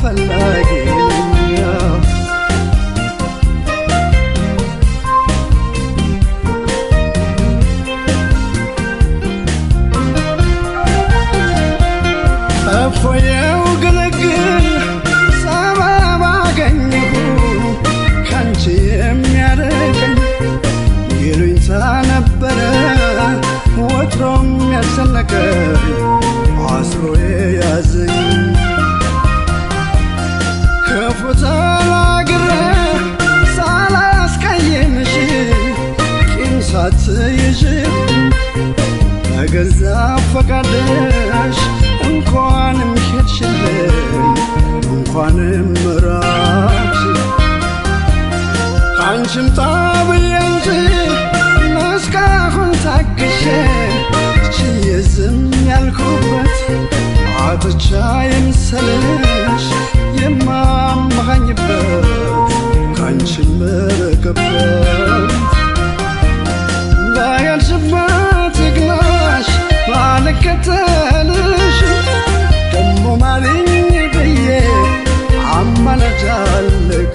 ፈላጊ እፎየው ግልግል ሰበብ አገኘሁ ካንቺ የሚያርቀኝ ይሉኝታ ነበረ ወትሮም ያስጨነቀኝ አስሮ የያዘኝ ክፉ ተናግሬ ሳላስቀይምሽ ቂም ሳትይዥ በገዛ ፈቃድሽ እንኳንም ሄድሽልኝ እንኳንም ራቅሽ ካንቺም ታብዬ እንጂ እስካሁን ታግሼ ችዬ ዝም ያልኩበት አጥቻ የምሰልሽ የማመሃኝበት ካንቺም መረቀበት ባያልሽበት ይግናሽ ባልከተልሽ ደሞ ማልኝ ብዬ አማላጃለሁ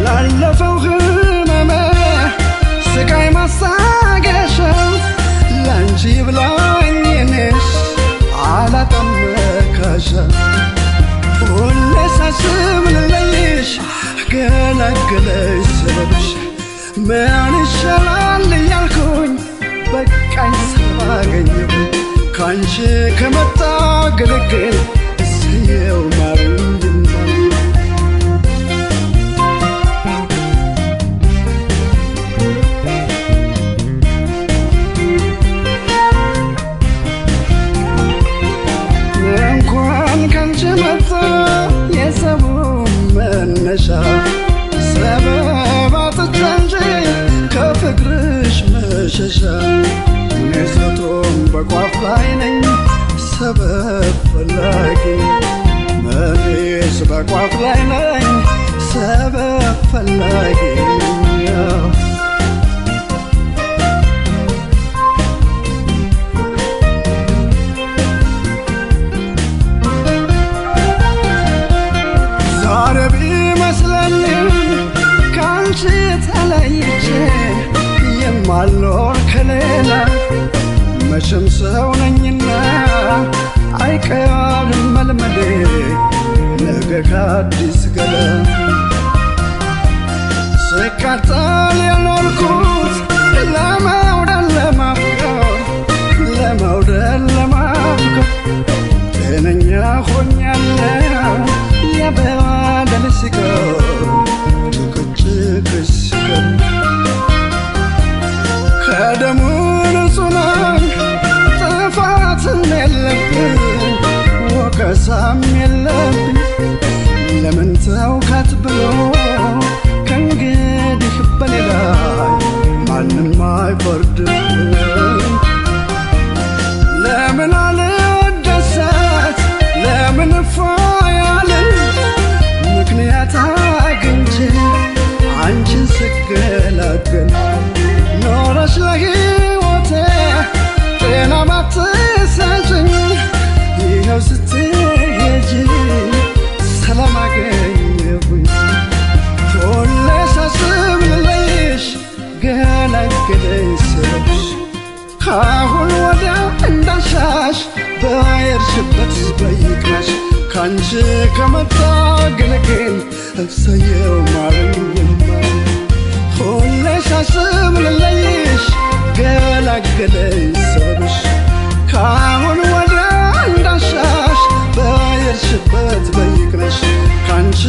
ላለፈው ህመሜ ስቃይ ማሳገሻው ላንቺ ብላኝ እኔስ አላጣም መካሻ ሁሌ ሳስብ ልለይሽ ገላገለሽ ስልሽ ምን ይሻላል እያልኩኝ በቃኝ ሳላገኘሁ ካንቺ ከመጣ ግልግል እሰየው ማረኝ እንኳን ካንቺ መጣ የሰቡ መነሻ ሰበብ አጥቼ እንጂ ከፍቅርሽ መሸሻ እኔም በቋፍ ላይ ነኝ ሰበብ ፈላጊ እኔስ በቋፍ ላይ ነኝ ሰበብ ፈላጊ ዛሬ ቢመስለኝም ካንቺ ተለይቼ የማልኖር ከሌላ መቼም ሰው ነኝና አይቀርም መልመዴ ነገ ከአዲስ ገላ ስቃጠል የኖርኩት ለመውደድ ለማፍቀር ለመውደድ ለማፍቀር ጤነኛ ሆኛለሁ የበደል ሲቀር ጭቅጭቅ ሲቀር ከደሙ ንጹህ ነኝ ጥፋትም የለብኝ ወቀሳም የለብኝ ለምን ተውካት ብሎ ከእንግዲህ በኔ ላይ ማንም አይፈርድብኝ ለምን አልደሰት ለምን እፎያለኝ ምክንያት አግኝቼ አንቺን ስገላገል ኖረሽ ለሕይወቴ ጤና ባትሰጭኝ ይኸው ስትሄጂ ሰላም አገኘሁኝ ሁሌ ሳስብ ልለይሽ ገላገለኝ ስልሽ ካሁን ወዲያ እንዳሻሽ በየርሽበት በይቅናሽ ካንቺ ከመጣ ግልግል እሰየው ማረኝማ ሁሌ ሳስብ ልለይሽ ገላገለኝ ስልሽ ካሁን ወዲያ እንዳሻሽ በየርሽበት በይቅናሽ ካንቺ